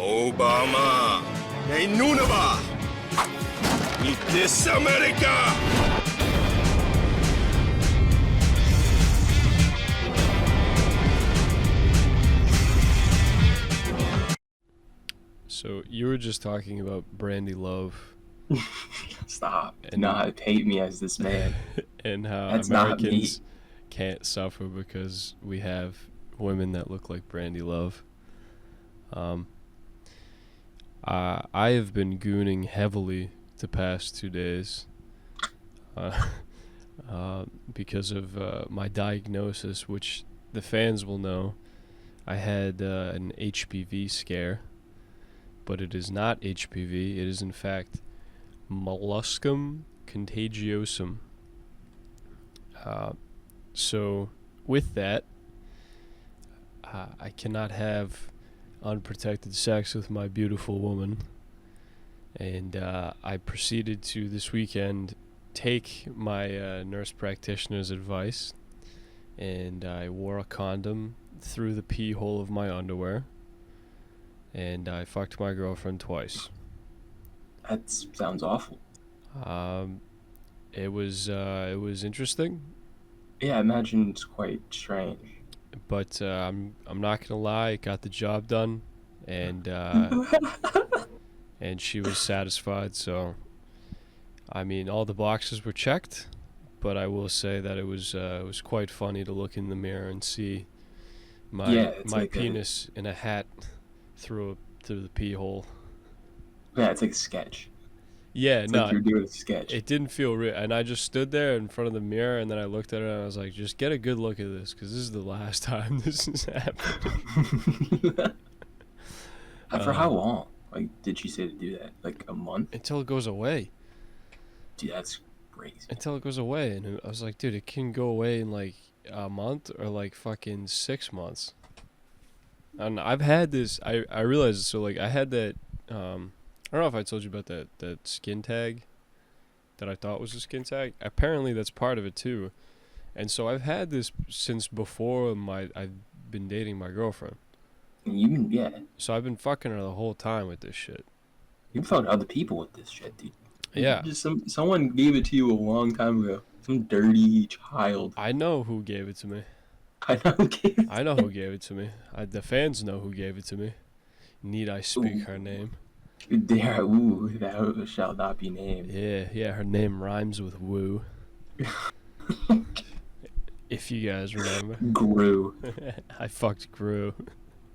Obama, may Nunava, ni this America. So you were just talking about Brandy Love. Stop. Do not paint me as this man. And how That's not me. Americans can't suffer because we have women that look like Brandy Love. I have been gooning heavily the past 2 days because of my diagnosis, which the fans will know. I had an HPV scare, but it is not HPV. It is, in fact, molluscum contagiosum. So, with that, I cannot have unprotected sex with my beautiful woman. And I proceeded to, this weekend, take my nurse practitioner's advice, and I wore a condom through the pee hole of my underwear, and I fucked my girlfriend twice. That sounds awful. It was interesting. Yeah, I imagine it's quite strange. But I'm not gonna lie, it got the job done, and and she was satisfied. So, I mean, all the boxes were checked, but I will say that it was quite funny to look in the mirror and see my like penis in a hat through the pee hole. Yeah, it's like a sketch. Yeah, it's no, like you're doing a sketch. It didn't feel real, and I just stood there in front of the mirror, and then I looked at her, and I was like, "Just get a good look at this, because this is the last time this is happening." For how long? Like, did she say to do that? Like a month? Until it goes away. Dude, that's crazy. Until it goes away, and I was like, "Dude, it can go away in like a month or like fucking 6 months." And I've had this. I realized, so like I had that. I don't know if I told you about that skin tag that I thought was a skin tag. Apparently that's part of it too. And so I've had this since before I've been dating my girlfriend. Yeah. So I've been fucking her the whole time with this shit. You've fucked other people with this shit, dude. Yeah. Just someone gave it to you a long time ago. Some dirty child. I know who gave it to me. I know who gave it. I know who gave it to me. The fans know who gave it to me. Need I speak her name? There, ooh, that shall not be named. Yeah, her name rhymes with woo. If you guys remember. Gru. I fucked Gru.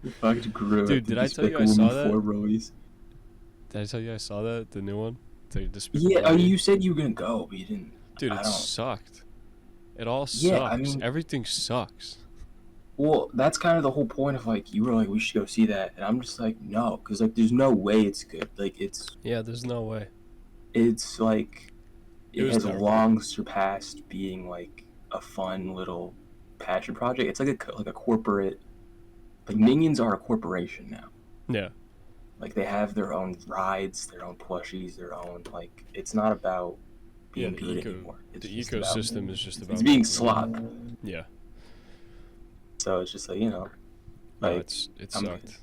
You fucked Gru. Dude, did I tell you I saw that? Rollies. Did I tell you I saw that? The new one? Yeah, you said you were gonna go, but you didn't. Dude, it sucked. It all sucks. Yeah, I mean, everything sucks. Well, that's kind of the whole point of, like, you were like, we should go see that. And I'm just like, no, because, like, there's no way it's good. Like, it's... Yeah, there's no way. It's, like, it has terrible. long surpassed being, like, a fun little passion project. It's like a corporate... Like, Minions are a corporation now. Yeah. Like, they have their own rides, their own plushies, their own, like... It's not about being good anymore. The ecosystem is just about... It's being slopped. Yeah. So it's just like, you know, like, no, it sucked.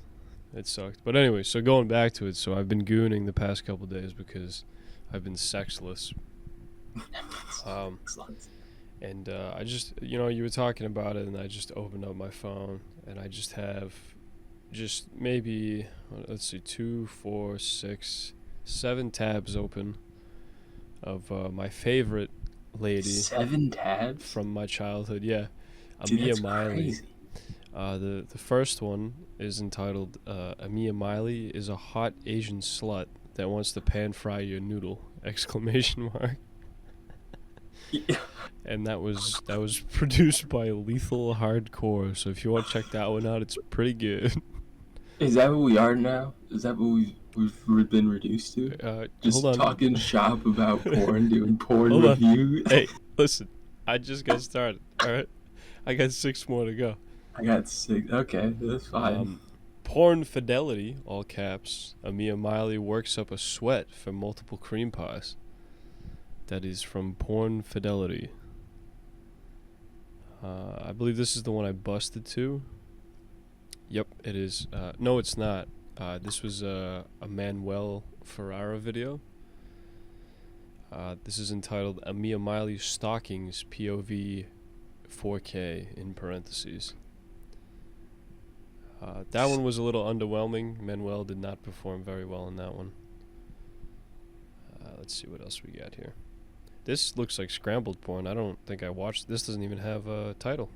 It sucked. But anyway, so going back to it, so I've been gooning the past couple days because I've been sexless. And I just, you were talking about it, and I just opened up my phone, and I just have maybe, let's see, 2, 4, 6, 7 tabs open of my favorite lady. 7 tabs? From my childhood, yeah. Dude, Amia Miley. Crazy. The first one is entitled Amia Miley is a hot Asian slut that wants to pan fry your noodle! ! Yeah. And that was produced by Lethal Hardcore. So if you want to check that one out, it's pretty good. Is that what we are now? Is that what we've been reduced to? Just talking shop about porn, doing porn reviews. Hey, listen, I just got started. All right. I got 6 more to go. I got 6. Okay, that's fine. Porn fidelity, all caps. Amia Miley works up a sweat for multiple cream pies. That is from Porn Fidelity. I believe this is the one I busted to. Yep, it is. No, it's not. This was a Manuel Ferrara video. This is entitled Amia Miley Stockings POV 4K in parentheses. That one was a little underwhelming. Manuel did not perform very well in that one. Let's see what else we got here. This looks like scrambled porn. I don't think I watched. This doesn't even have a title.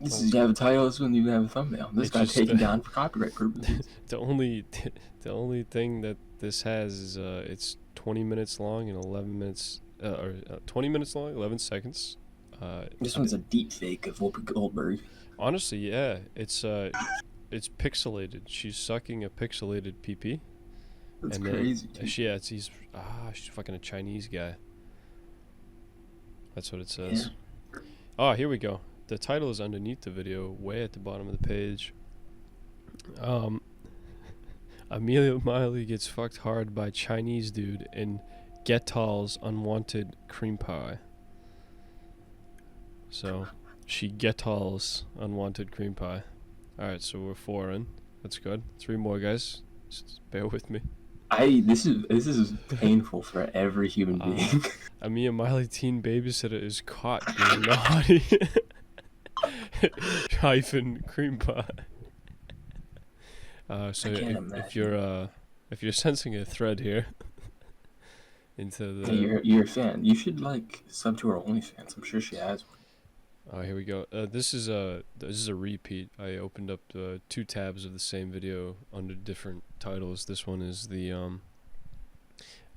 This is, you have a title. This one you have a thumbnail. This got taken down for copyright purposes. The only thing that this has is it's 20 minutes long and 11 minutes, 20 minutes long, 11 seconds. This one's a deep fake of Whoopi Goldberg. Honestly, yeah, it's pixelated. She's sucking a pixelated PP. That's and crazy. She's fucking a Chinese guy. That's what it says. Yeah. Oh, here we go. The title is underneath the video, way at the bottom of the page. Amelia Miley gets fucked hard by Chinese dude in Getal's unwanted cream pie. So, she Getal's unwanted cream pie. Alright, so we're 4 in. That's good. 3 more, guys. Just bear with me. This is painful for every human being. Amia Miley teen babysitter is caught being naughty. Hyphen cream pie. So if you're sensing a thread here into the you're a fan. You should like sub to her OnlyFans. I'm sure she has one. Oh, here we go. This is a repeat. I opened up 2 tabs of the same video under different titles. This one is the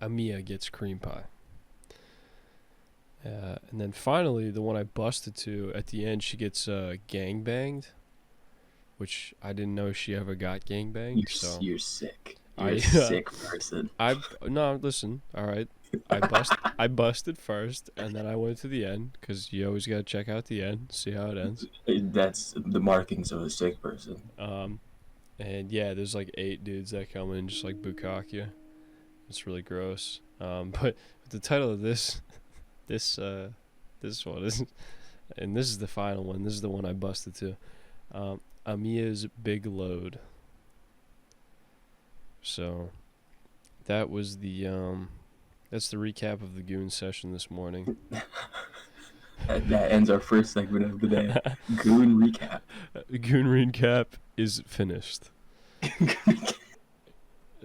Amia gets cream pie. And then finally, the one I busted to at the end, she gets gangbanged, which I didn't know she ever got gangbanged. You're sick. You're a sick person. No, listen. All right, I busted first, and then I went to the end because you always gotta check out the end, see how it ends. That's the markings of a sick person. And yeah, there's like 8 dudes that come in and just like bukkake you. It's really gross. But the title of this one is, and this is the final one. This is the one I busted to. Amia's big load. So, that was the that's the recap of the Goon session this morning. That ends our first segment of the day. Goon recap. Goon recap is finished.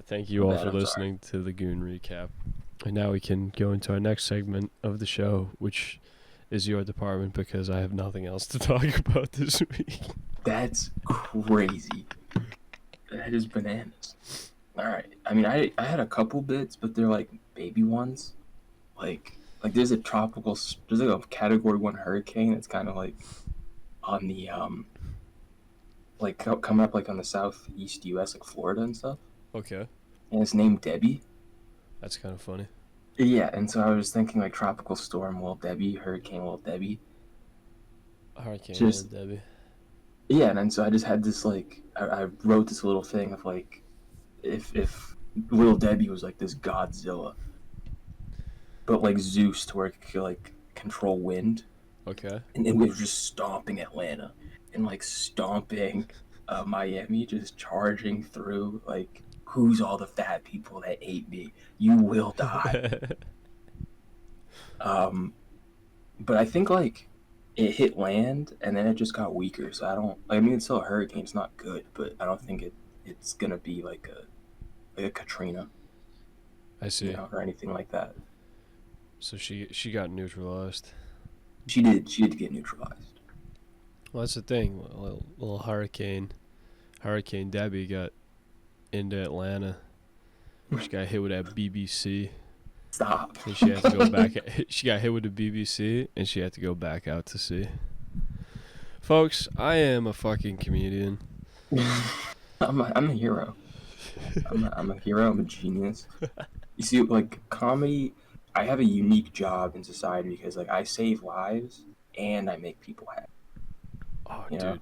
Thank you all for listening to the Goon recap. And now we can go into our next segment of the show, which is your department because I have nothing else to talk about this week. That's crazy. That is bananas. Alright. I mean, I had a couple bits, but they're like baby ones. Like there's like a category 1 hurricane that's kind of like on the like coming up like on the southeast US, like Florida and stuff. Okay. And it's named Debby. That's kind of funny. Yeah, and so I was thinking like tropical storm Little Debbie, hurricane Little Debbie. Hurricane Little Debbie. Yeah, and then so I just had this like I wrote this little thing of like if Little Debbie was like this Godzilla, but like Zeus to where it could like control wind. Okay. And it was just stomping Atlanta and like stomping Miami, just charging through like. Who's all the fat people that ate me? You will die. But I think like it hit land and then it just got weaker. So I mean, it's still a hurricane. It's not good, but I don't think it's gonna be like a Katrina. I see. Or anything like that. So she got neutralized. She did get neutralized. Well, that's the thing. Little Hurricane Debbie got into Atlanta. She got hit with that BBC. Stop. And she had to go back. She got hit with the BBC, and she had to go back out to sea. Folks, I am a fucking comedian. I'm a hero. I'm a hero. I'm a genius. You see, like comedy, I have a unique job in society because like I save lives and I make people happy. Oh, dude.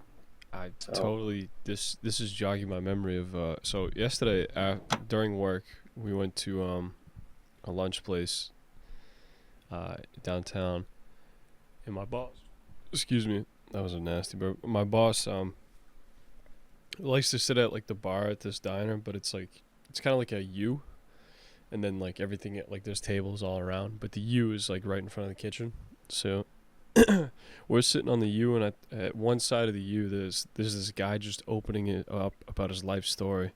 Totally. This is jogging my memory of. So yesterday, during work, we went to a lunch place downtown, and my boss. Excuse me, that was a nasty burp. My boss likes to sit at like the bar at this diner, but it's kind of like a U, and then like everything like there's tables all around, but the U is like right in front of the kitchen. So we're sitting on the U, and at one side of the U, there's this guy just opening it up about his life story.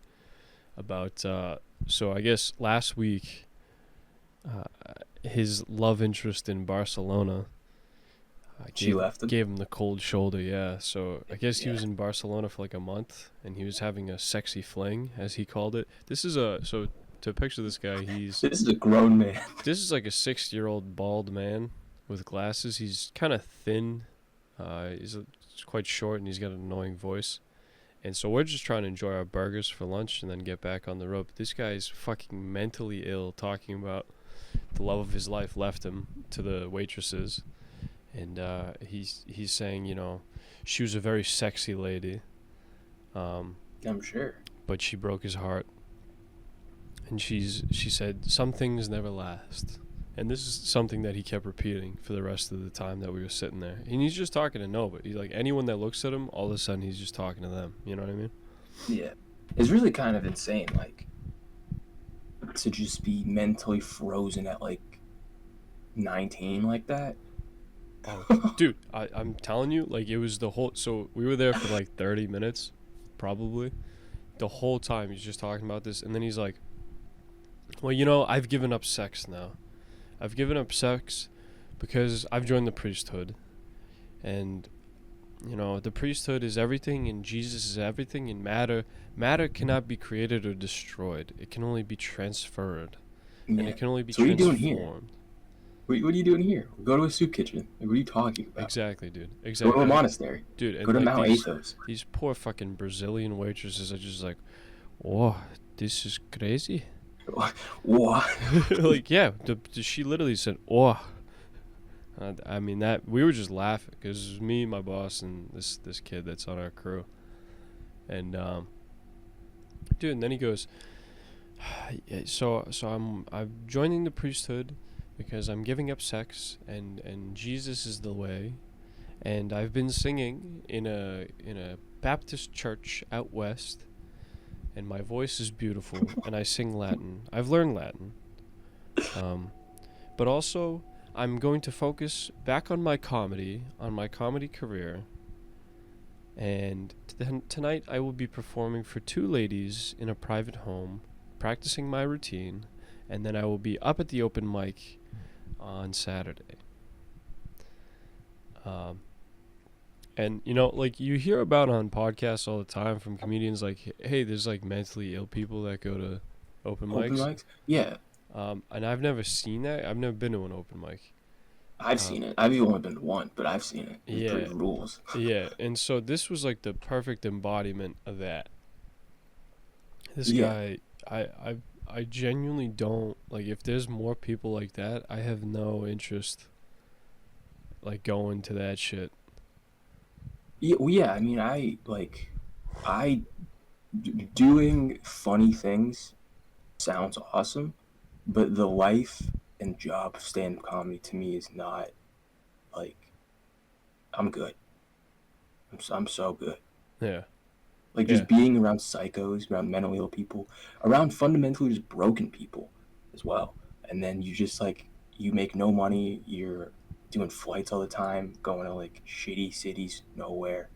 About so I guess last week, his love interest in Barcelona gave him the cold shoulder. Yeah, so I guess he was in Barcelona for like a month, and he was having a sexy fling, as he called it. So to picture this guy, This is a grown man. This is like a 60-year-old bald man with glasses. He's kind of thin. He's quite short, and he's got an annoying voice. And so we're just trying to enjoy our burgers for lunch and then get back on the road. But this guy's fucking mentally ill, talking about the love of his life left him to the waitresses. And he's saying, you know, she was a very sexy lady. I'm sure. But she broke his heart. And she said, some things never last. And this is something that he kept repeating for the rest of the time that we were sitting there. And he's just talking to nobody. Like, anyone that looks at him, all of a sudden he's just talking to them. You know what I mean? Yeah. It's really kind of insane, like, to just be mentally frozen at, like, 19 like that. Oh, dude, I'm telling you, like, it was the whole... So we were there for, like, 30 minutes, probably. The whole time he's just talking about this. And then he's like, well, you know, I've given up sex now. I've given up sex because I've joined the priesthood. And, you know, the priesthood is everything, and Jesus is everything, and matter cannot be created or destroyed. It can only be transferred. Yeah. And it can only be transformed. What are you doing here? What are you doing here? Go to a soup kitchen. Like, what are you talking about? Exactly, dude. Exactly. Go to a monastery. Dude, and go to like Mount Athos. These poor fucking Brazilian waitresses are just like, oh, this is crazy. What? Like, yeah, she literally said, oh. I mean, that we were just laughing because it was me, my boss, and this kid that's on our crew. And dude, and then he goes, so I'm joining the priesthood because I'm giving up sex, and Jesus is the way, and I've been singing in a Baptist church out west. And my voice is beautiful, and I sing Latin. I've learned Latin. But also, I'm going to focus back on my comedy career. And tonight I will be performing for 2 ladies in a private home, practicing my routine, and then I will be up at the open mic on Saturday. And, you know, like, you hear about on podcasts all the time from comedians, like, hey, there's, like, mentally ill people that go to open mics. Yeah. And I've never seen that. I've never been to an open mic. I've seen it. I've only been to one, but I've seen it. Yeah. Pretty rules. Yeah, and so this was, like, the perfect embodiment of that. This guy, I genuinely don't, like, if there's more people like that, I have no interest, like, going to that shit. Yeah, well, yeah, I mean, doing funny things sounds awesome, but the life and job of stand-up comedy to me is not, like, I'm good. I'm so good. Yeah. Like, just being around psychos, around mentally ill people, around fundamentally just broken people as well. And then you just, like, you make no money, you're doing flights all the time, going to, like, shitty cities nowhere.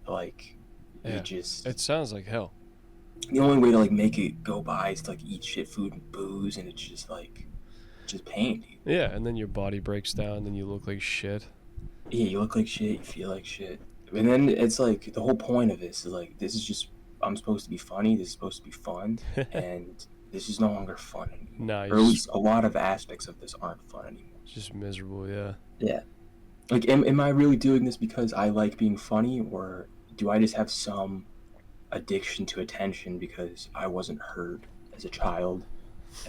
Like, it sounds like hell. The only way to, like, make it go by is to, like, eat shit food and booze, and it's just, like, just pain, dude. Yeah, and then your body breaks down, and you look like shit. Yeah, you look like shit, you feel like shit. And then it's, like, the whole point of this is, like, this is just, I'm supposed to be funny, this is supposed to be fun, and this is no longer fun anymore. Nah, or at least a lot of aspects of this aren't fun anymore. Just miserable, yeah. Yeah. Like, am I really doing this because I like being funny, or do I just have some addiction to attention because I wasn't heard as a child,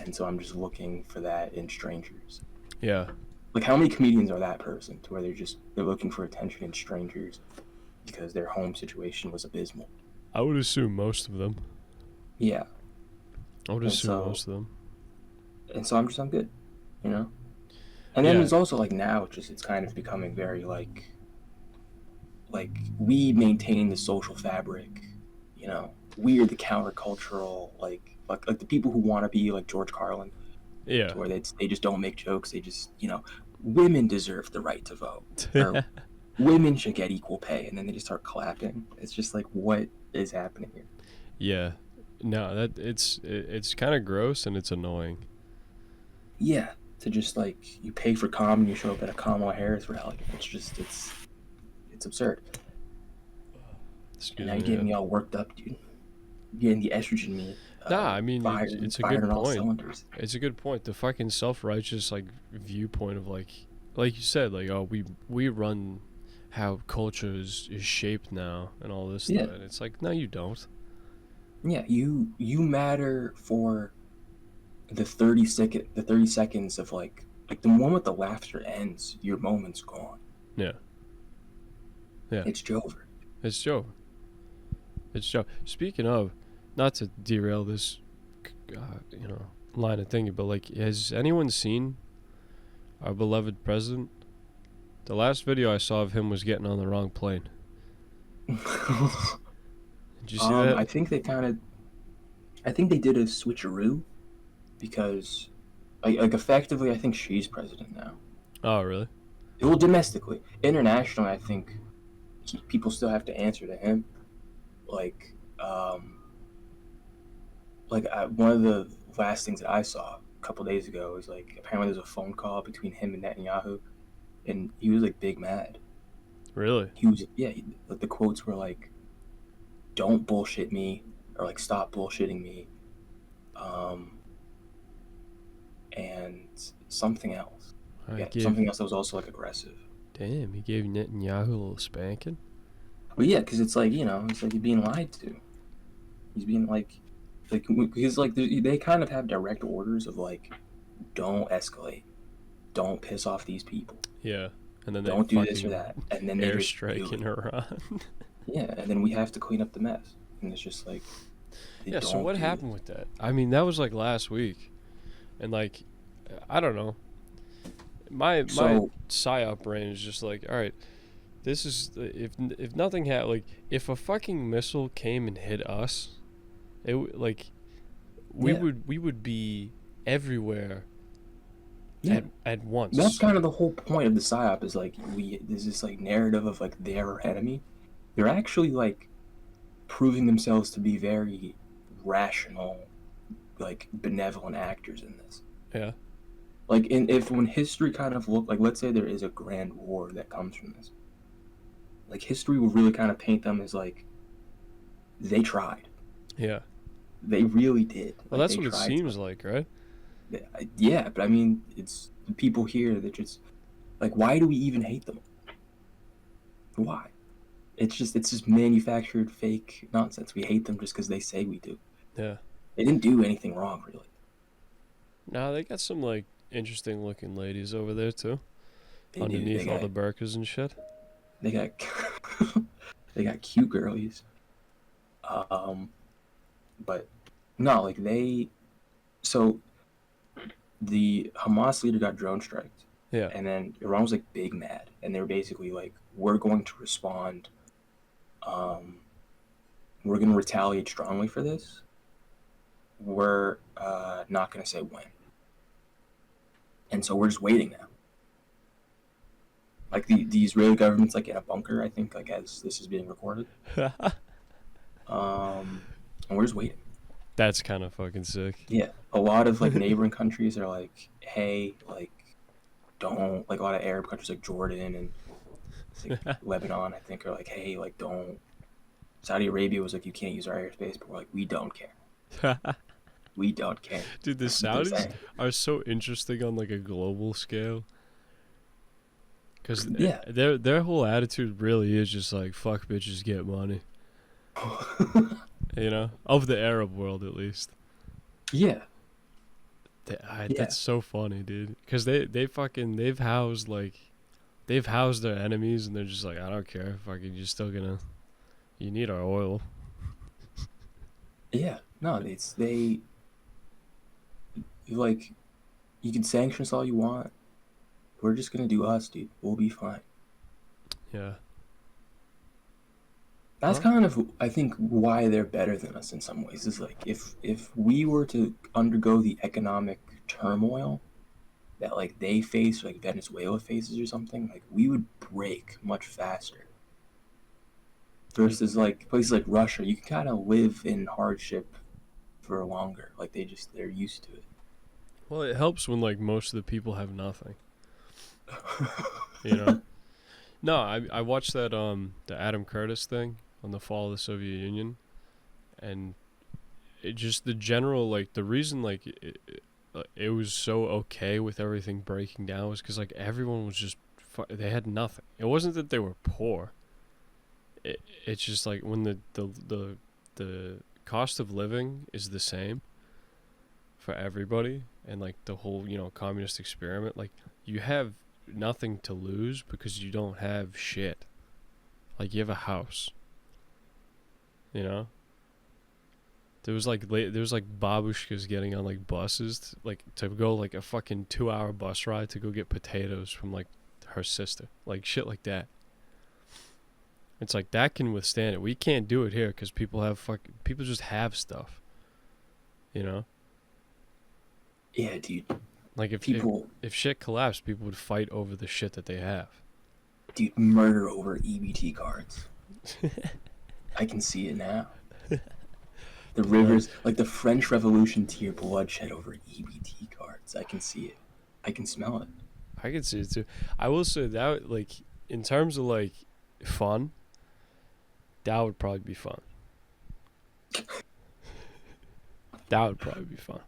and so I'm just looking for that in strangers? Yeah. Like, how many comedians are that person to where they're looking for attention in strangers because their home situation was abysmal? I would assume most of them. Yeah. I would assume most of them. And so I'm good, you know? And then it's also, like, now it's kind of becoming very, like, like we maintain the social fabric, we are the countercultural, like the people who want to be like George Carlin, Yeah. to where they just don't make jokes. They just, women deserve the right to vote, or women should get equal pay, and then they just start clapping. It's just like, what is happening here? Yeah. No, it's kind of gross and it's annoying. Yeah, to just like you pay for calm and you show up at a Kamala Harris rally. It's absurd. Excuse And now you're me. getting me all worked up, dude. You're getting the estrogen me. Nah, I mean it's a good on all point. cylinders. It's a good point. The fucking self-righteous like viewpoint of like you said, like, oh, we run how culture is shaped now and all this Yeah. stuff. And it's like, no, you don't. Yeah, you matter for the 30 seconds of like the moment the laughter ends, your moment's gone. Yeah. Yeah. It's over. It's Joe. It's Joe. Speaking of, not to derail this, line of thinking, but like, has anyone seen our beloved president? The last video I saw of him was getting on the wrong plane. Did you see that? I think they did a switcheroo because, like effectively, I think she's president now. Oh, really? Well, domestically, internationally, I think people still have to answer to him. One of the last things that I saw a couple days ago was like apparently there's a phone call between him and Netanyahu, and he was like big mad. Really? Like the quotes were like, "Don't bullshit me," or like, "Stop bullshitting me," and something else. Something else that was also like aggressive. Damn, he gave Netanyahu a little spanking. Well, yeah, because it's like it's like he's being lied to. He's being because like they kind of have direct orders of like, don't escalate, don't piss off these people. Yeah, and then don't do this or that, and then they airstrike in Iran. Yeah, and then we have to clean up the mess, and it's just like. Yeah. So what happened with that? I mean, that was like last week, and like, I don't know. My psyop brain is just like, all right, this is if nothing had like if a fucking missile came and hit us, we would be everywhere at once. That's kind of the whole point of the psyop is like there's this like narrative of like their enemy. They're actually like proving themselves to be very rational, like benevolent actors in this. Yeah. Like when history kind of look like, let's say there is a grand war that comes from this, like history will really kind of paint them as like they tried. Yeah. They really did. Well, that's what it seems like, right? Yeah, but I mean, it's the people here that just like, why do we even hate them? Why? It's just manufactured fake nonsense. We hate them just because they say we do. Yeah. They didn't do anything wrong, really. No, they got some like interesting looking ladies over there too. Underneath all the burkas and shit. They got they got cute girlies. But no, like so the Hamas leader got drone striked. Yeah. And then Iran was like big mad, and they were basically like, we're going to respond. We're going to retaliate strongly for this. We're not going to say when. And so we're just waiting now. Like the Israeli government's like in a bunker, I think, like as this is being recorded. And we're just waiting. That's kind of fucking sick. Yeah, a lot of like neighboring countries are like, hey, like don't, like a lot of Arab countries like Jordan and like Lebanon, I think, are like, hey, like don't. Saudi Arabia was like, you can't use our airspace, but we're like, we don't care. We don't care. Dude, the Saudis are so interesting on like a global scale. Because their whole attitude really is just like, fuck bitches, get money. You know? Of the Arab world, at least. Yeah. That's so funny, dude. Because they've housed their enemies, and they're just like, I don't care. Fucking, you're still gonna, you need our oil. Yeah. No, they like, you can sanction us all you want. We're just gonna do us, dude. We'll be fine. Yeah. That's Huh? kind of, I think, why they're better than us in some ways. Is like if we were to undergo the economic turmoil that like they face, like Venezuela faces or something, like we would break much faster. Y- Versus like places like Russia, you can kind of live in hardship for longer. Like they're used to it. Well, it helps when like most of the people have nothing. You know. No, I watched that the Adam Curtis thing on the fall of the Soviet Union, and it just the general like the reason like it was so okay with everything breaking down was because like everyone was just they had nothing. It wasn't that they were poor. It's just like when the cost of living is the same for everybody, and like the whole communist experiment, like you have nothing to lose because you don't have shit. Like you have a house, you know. There was like babushkas getting on like buses like to go like a fucking 2 hour bus ride to go get potatoes from like her sister, like shit like that. It's like that can withstand it. We can't do it here because people just have stuff, you know. Yeah, dude. Like People, if shit collapsed, people would fight over the shit that they have. dude, murder over EBT cards. I can see it now. The Blood. rivers, like the French Revolution tier bloodshed over EBT cards. I can see it. I can smell it. I could see it too. I will say that like in terms of like fun, that would probably be fun. That would probably be fun.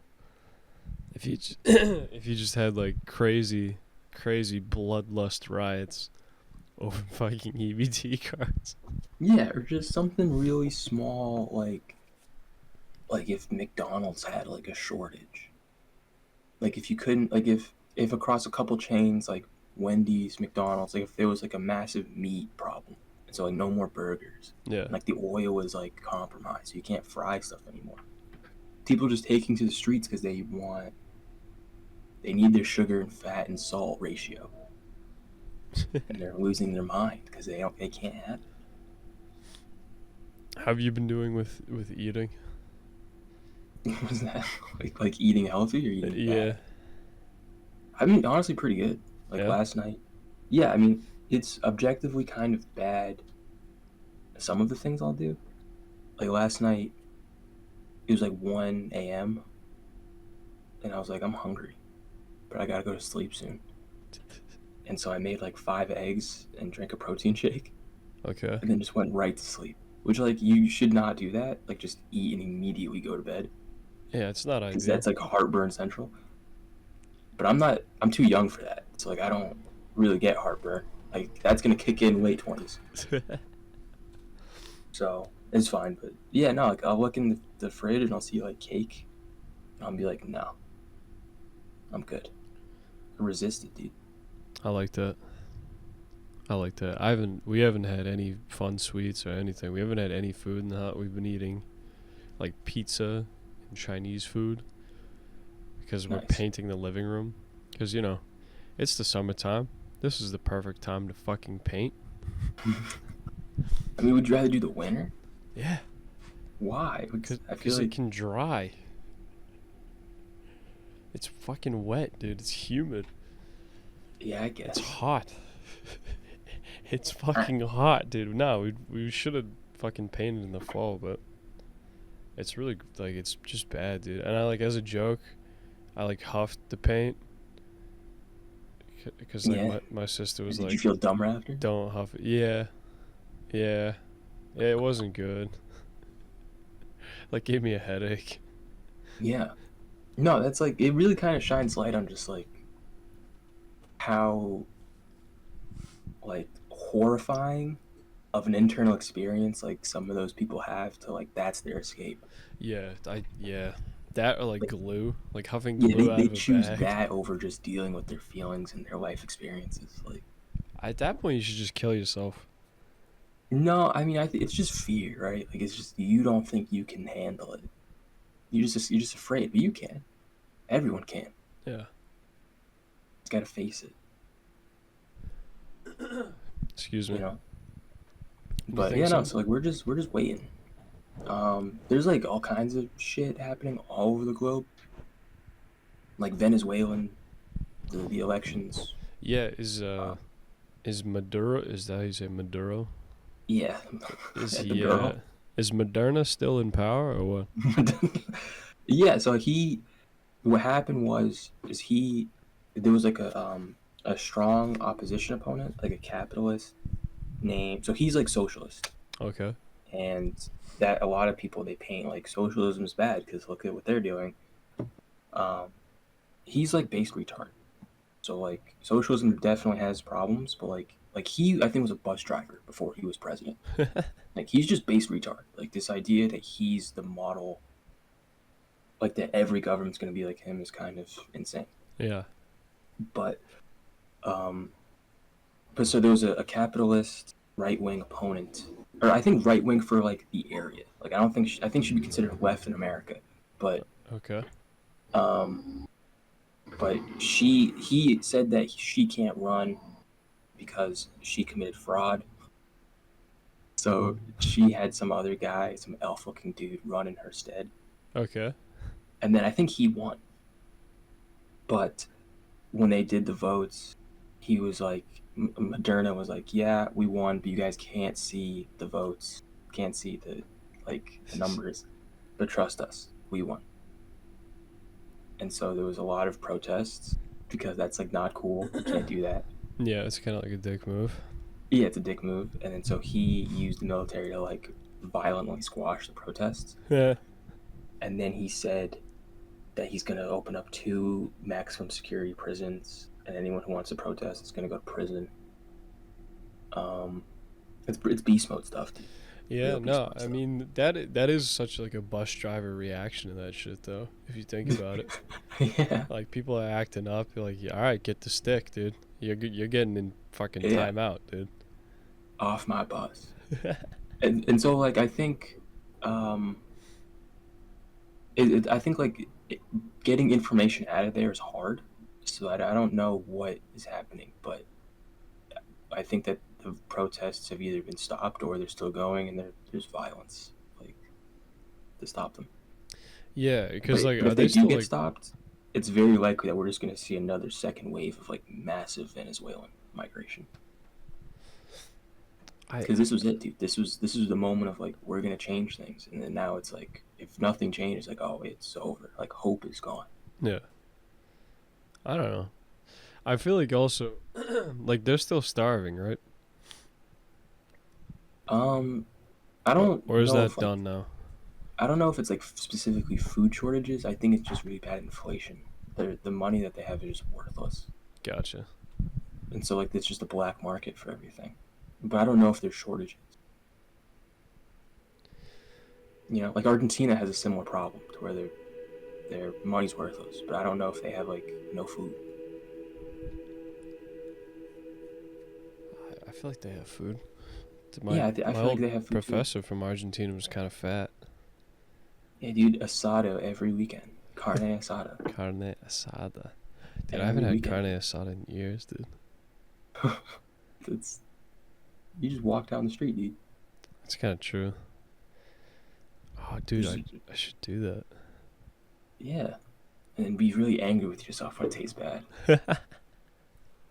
If you if you just had like crazy bloodlust riots over fucking EBT cards. Yeah, or just something really small, like if McDonald's had like a shortage. Like if you couldn't, like if across a couple chains like Wendy's, McDonald's, like if there was like a massive meat problem, and so like no more burgers, Yeah. and like the oil is like compromised, so you can't fry stuff anymore. People just taking to the streets because they need their sugar and fat and salt ratio, and they're losing their mind because they can't have it. How have you been doing with eating? Was that like eating healthy or eating Yeah. bad? I mean, honestly, pretty good. Like Yeah. last night, yeah. I mean, it's objectively kind of bad. Some of the things I'll do, like last night, it was like 1 a.m. and I was like, I'm hungry, but I gotta go to sleep soon. And so I made like 5 eggs and drank a protein shake, Okay. and then just went right to sleep. Which like you should not do that. Like just eat and immediately go to bed Yeah, it's not because ideal. that's like heartburn central. But I'm not. I'm too young for that. So like I don't really get heartburn. Like that's gonna kick in late 20s. So it's fine. But yeah, no. Like I'll look in the fridge and I'll see like cake, and I'll be like, no, I'm good. I resist it, dude. I like that. I like that. We haven't had any fun sweets or anything. We haven't had any food in the hut. We've been eating like pizza and Chinese food because we're Nice. painting the living room. Because it's the summertime. This is the perfect time to fucking paint. I mean, would you rather do the winter? Yeah, Why? I feel because it like can dry. It's fucking wet, dude. It's humid. yeah, I It's guess. hot. It's fucking hot, dude. No, we should have fucking painted in the fall, but it's really like it's just bad, dude. And I like as a joke, I like huffed the paint because like Yeah. my sister was Did like, you feel dumber after? "Don't huff it." Yeah, yeah, yeah. It wasn't good. Like gave me a headache. Yeah. No, that's like it really kind of shines light on just like how like horrifying of an internal experience like some of those people have to like that's their escape. Yeah. That or like Like glue, like huffing yeah, glue out they of a choose bag. that over just dealing with their feelings and their life experiences. Like At that point, you should just kill yourself. no, I mean I think it's just fear, right? Like it's just you don't think you can handle it. You're just afraid, but you can. Everyone can. Yeah. Just gotta face it. Excuse You me. know. You But think yeah, no. so? So like we're just waiting. There's like all kinds of shit happening all over the globe. Like Venezuelan, the elections. Yeah, Uh, is Maduro, is that how you say Maduro? yeah, Is at the he girl. is Moderna still in power or what? Yeah. So what happened was is he there was like a strong opposition opponent, like a capitalist named. So he's like socialist, Okay. and that a lot of people they paint like socialism is bad because look at what they're doing. Um, he's like base retard. So like socialism definitely has problems, but like he I think was a bus driver before he was president. Like he's just base retard. Like this idea that he's the model, like that every government's gonna be like him is kind of insane. Yeah. But um, but so there was a capitalist right wing opponent, or I think right wing for like the area. Like I don't think I think she'd be considered left in America, but Okay. um, but he said that she can't run because she committed fraud. So she had some other guy, some elf looking dude, run in her stead, Okay. and then I think he won. But when they did the votes, he was like, Moderna was like, "Yeah, we won, but you guys can't see the votes, can't see the numbers, but trust us, we won." And so there was a lot of protests because that's like not cool. You can't do that. Yeah, it's kind of like a dick move. Yeah, it's a dick move. And then so he used the military to like violently squash the protests. Yeah. And then he said that he's going to open up 2 maximum security prisons, and anyone who wants to protest is going to go to prison. It's beast mode stuff, dude. Yeah, Real beast no, mode I stuff. mean that is such like a bus driver reaction to that shit though. If you think about it, Yeah, like people are acting up, you're like, yeah, all right, get the stick, dude. You're getting in fucking yeah, timeout, dude. off my bus. And so like I think, um, I think like getting information out of there is hard. So I don't know what is happening, but I think that the protests have either been stopped or they're still going, and there's violence like to stop them. Yeah, because like, But are if they they do still get like? stopped, it's very likely that we're just going to see another second wave of like massive Venezuelan migration. I Because this was it, dude. This was the moment of like we're going to change things, and then now it's like if nothing changes, like oh it's over. Like hope is gone. Yeah, I don't know. I feel like also, like they're still starving, right? Um, I Or don't or is know that if like done now? I don't know if it's like specifically food shortages. I think it's just really bad inflation. The money that they have is just worthless, Gotcha. and so like it's just a black market for everything. But I don't know if there's shortages. You know, like Argentina has a similar problem to where their money's worthless, but I don't know if they have like no food. I feel like they have food. Yeah, My I my feel like old they have food too. professor from Argentina was kind of fat. Yeah, dude, asado every weekend, carne asada Carne asada. Dude, I haven't every had weekend. carne asada in years, dude. It's you just walk down the street, dude. That's kind of true. Oh, dude, Just, I should do that. yeah, and then be really angry with yourself when it tastes bad.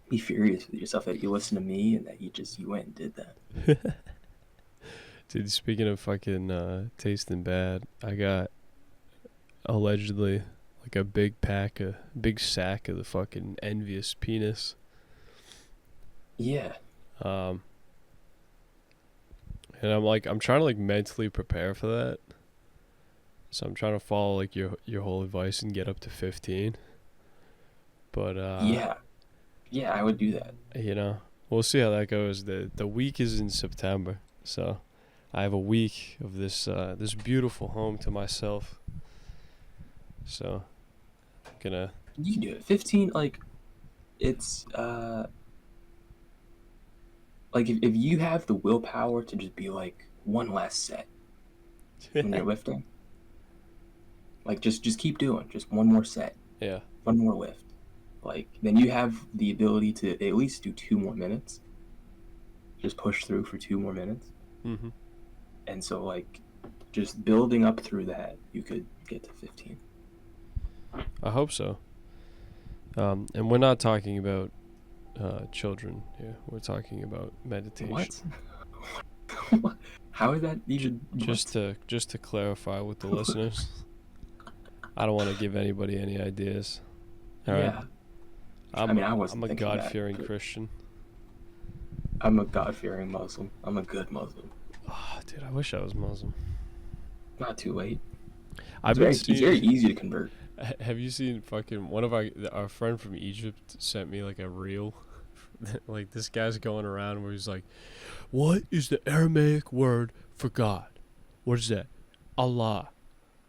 Be furious with yourself that you listened to me and that you went and did that. Dude, speaking of fucking tasting bad, I got allegedly like a big sack of the fucking envious penis. Yeah, Um, and I'm trying to like mentally prepare for that. So I'm trying to follow like your whole advice and get up to 15. But yeah, yeah. I would do that. you know, we'll see how that goes. The week is in September, so I have a week of this beautiful home to myself. So I'm gonna You can do it. 15, it's like if you have the willpower to just be like one last set when you're lifting, like just keep doing just one more set, yeah. one more lift. Like then you have the ability to at least do 2 more minutes. Just push through for 2 more minutes. Mm-hmm. And so like just building up through that, you could get to 15. I hope so. And we're not talking about children here. We're talking about meditation. What? How is that even? Just to clarify with the listeners, I don't want to give anybody any ideas. All right. Yeah. I mean, I wasn't I'm a thinking that, God-fearing but Christian. I'm a God-fearing Muslim. I'm a good Muslim. Oh, dude, I wish I was Muslim. Not too late. I've been It's very easy to convert. Have you seen fucking one of our friend from Egypt sent me like a reel, like this guy's going around where he's like, "What is the Aramaic word for God? What is that? Allah,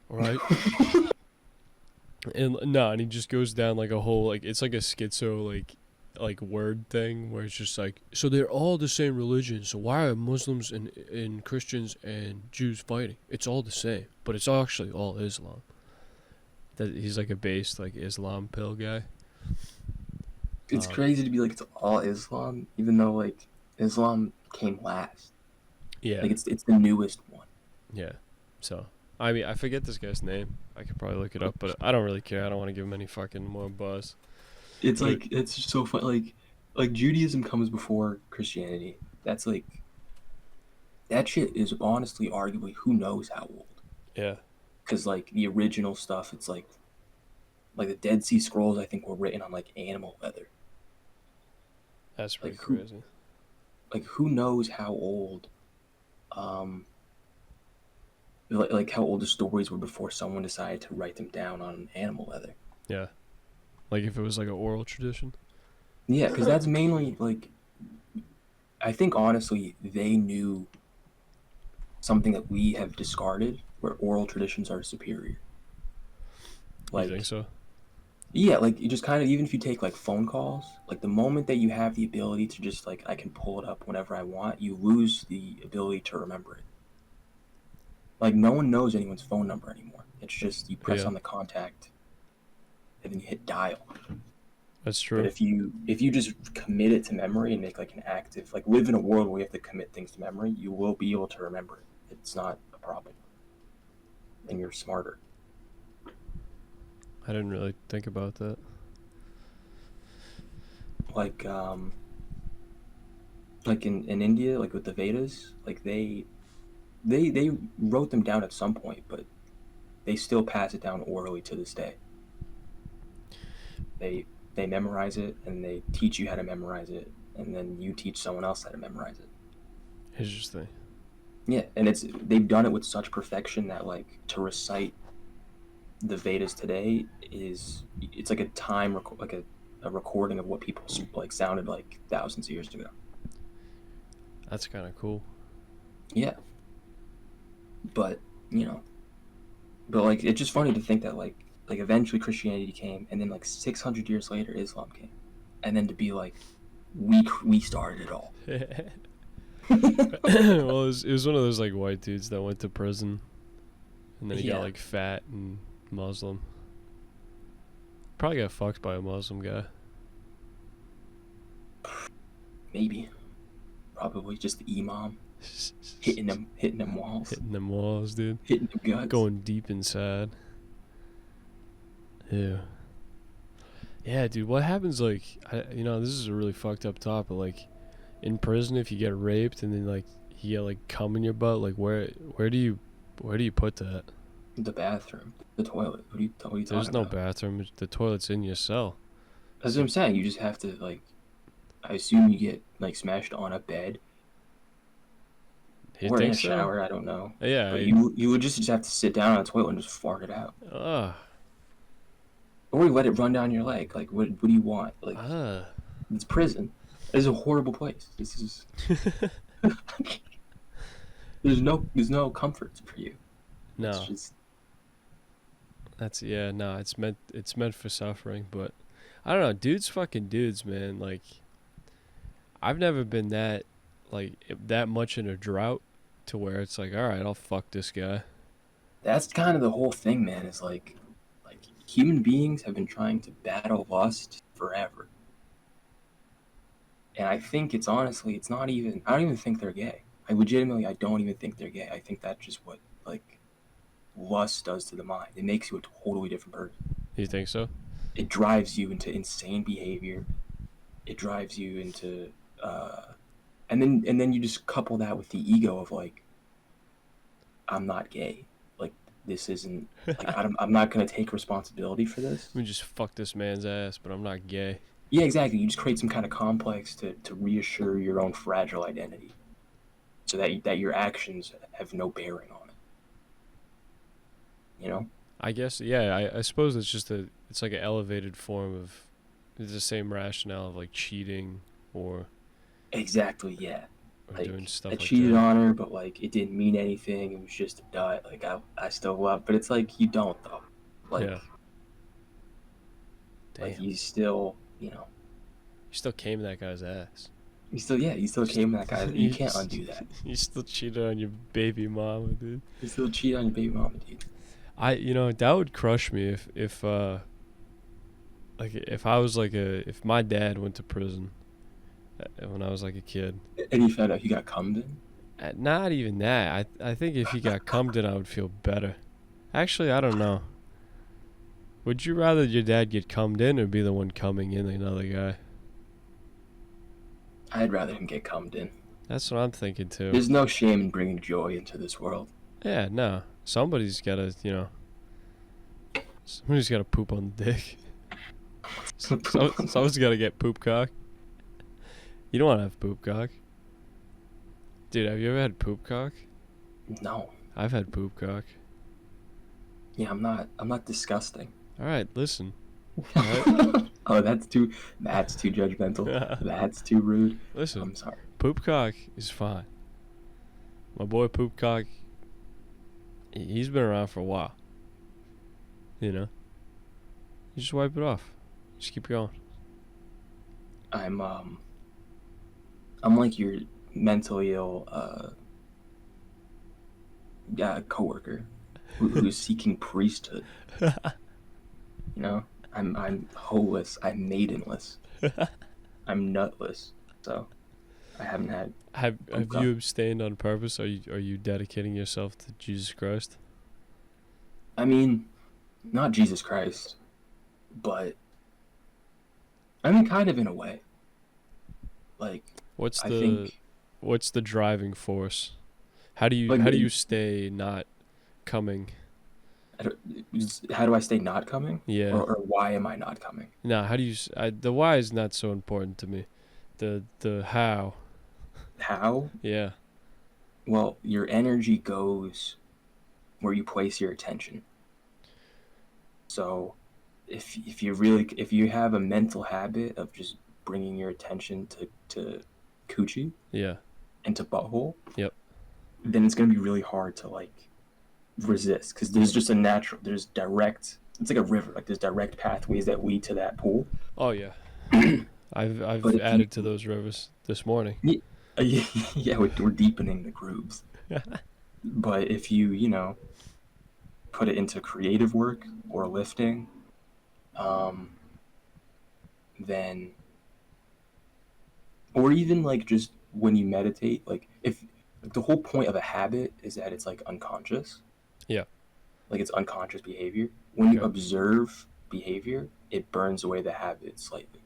all right?" and he just goes down like a whole like it's like a schizo like word thing where it's just like, so they're all the same religion, so why are Muslims and Christians and Jews fighting? It's all the same, but it's actually all Islam. That he's like a based like Islam pill guy. It's crazy to be like it's all Islam, even though like Islam came last. Yeah. Like it's the newest one. Yeah. So I mean I forget this guy's name. I could probably look it up, but I don't really care. I don't want to give him any fucking more buzz. It's like it's so fun. Like Judaism comes before Christianity. That's like that shit is honestly arguably who knows how old. Yeah. Because like the original stuff, it's like the Dead Sea Scrolls. I think were written on like animal leather. That's pretty like crazy. Who knows how old, like how old the stories were before someone decided to write them down on animal leather. Yeah. Like if it was like an oral tradition. Yeah, because that's mainly like, I think honestly they knew something that we have discarded, where oral traditions are superior. Like, you think so? Yeah, like you just kind of, even if you take like phone calls, like the moment that you have the ability to just like I can pull it up whenever I want, you lose the ability to remember it. Like no one knows anyone's phone number anymore. It's just you press on the contact and then you hit dial. That's true. But if you just commit it to memory and make like an active, like live in a world where you have to commit things to memory, you will be able to remember it. It's not a problem. And you're smarter. I didn't really think about that. Like in India, like with the Vedas, like they wrote them down at some point, but they still pass it down orally to this day. They memorize it and they teach you how to memorize it, and then you teach someone else how to memorize it. Interesting. Yeah, and they've done it with such perfection that like to recite the Vedas today it's like a time like a recording of what people like sounded like thousands of years ago. That's kind of cool. Yeah, but like it's just funny to think that like eventually Christianity came, and then like 600 years later Islam came, and then to be like we started it all. Well, it was one of those like white dudes that went to prison, and then he got like fat and Muslim. Probably got fucked by a Muslim guy. Maybe, probably just the imam hitting them walls, hitting them walls, dude. Hitting them guts, going deep inside. Yeah, dude. What happens like this is a really fucked up topic. Like in prison, if you get raped and then like you get like cum in your butt, like where do you put that? The bathroom, the toilet. What are you talking There's no about? bathroom. The toilet's in your cell. That's what I'm saying. You just have to like. I assume you get like smashed on a bed. You or think in a so? shower. I don't know. Yeah. But you would just have to sit down on a toilet and just fart it out. Or you let it run down your leg. Like what do you want? Like it's prison. It's a horrible place. This is. There's no comfort for you. No. It's just. It's meant for suffering, but I don't know, dudes fucking dudes, man. Like I've never been that much in a drought to where it's like, all right, I'll fuck this guy. That's kind of the whole thing, man, is like human beings have been trying to battle lust forever. And I think it's not even, I don't even think they're gay. I don't even think they're gay. I think that's just what like lust does to the mind. It makes you a totally different person. You think so? It drives you into insane behavior. It drives you into and then you just couple that with the ego of like, I'm not gay. Like this isn't like I'm not gonna take responsibility for this. Let me just fuck this man's ass, but I'm not gay. Yeah, exactly. You just create some kind of complex to reassure your own fragile identity, so that your actions have no bearing on it. You know? I guess, yeah, I suppose it's like an elevated form of, it's the same rationale of like cheating or Exactly. Yeah. Like doing stuff I like cheated that. on her, but like it didn't mean anything. It was just a dot. Like I still love, but it's like you don't though. Like Yeah. like Damn. you still You still came that guy's ass. you still came that guy. You can't undo that. You still cheated on your baby mama, dude. You still cheat on your baby mama, dude. That would crush me if like if I was like if my dad went to prison when I was like a kid. And you found out he got cummed in. Not even that. I think if he got cummed in, I would feel better. Actually, I don't know. Would you rather your dad get cummed in or be the one coming in another guy? I'd rather him get cummed in. That's what I'm thinking too. There's no shame in bringing joy into this world. Yeah, no. Somebody's gotta, somebody's gotta poop on the dick. Someone's gotta get poop cock. You don't wanna have poop cock. Dude, have you ever had poop cock? No. I've had poop cock. Yeah, I'm not disgusting. Alright, listen. Alright? Oh, that's too judgmental. That's too rude. Listen, I'm sorry. poop cock is fine. My boy poop cock, he's been around for a while. You just wipe it off. Just keep going. I'm like your mentally ill coworker who's seeking priesthood. I'm holeless. I'm maidenless. I'm nutless. So I haven't had. Have you abstained on purpose? Are you dedicating yourself to Jesus Christ? I mean, not Jesus Christ, but I mean, kind of in a way. Like, What's I the think, what's the driving force? How do you Like, how do you stay not coming? how do I stay not coming? Yeah. Or why am I not coming? No, how do you? The why is not so important to me. The how. How? Yeah. Well, your energy goes where you place your attention. So, if you have a mental habit of just bringing your attention to coochie Yeah. and to butthole, Yep. then it's gonna be really hard to like resist because there's just there's direct. It's like a river. Like there's direct pathways that lead to that pool. Oh yeah. I've But if added to those rivers this morning. Yeah, we're deepening the grooves. But if you put it into creative work or lifting, then, or even like just when you meditate, like if the whole point of a habit is that it's like unconscious. Yeah. Like it's unconscious behavior. When you Okay. observe behavior, it burns away the habit slightly.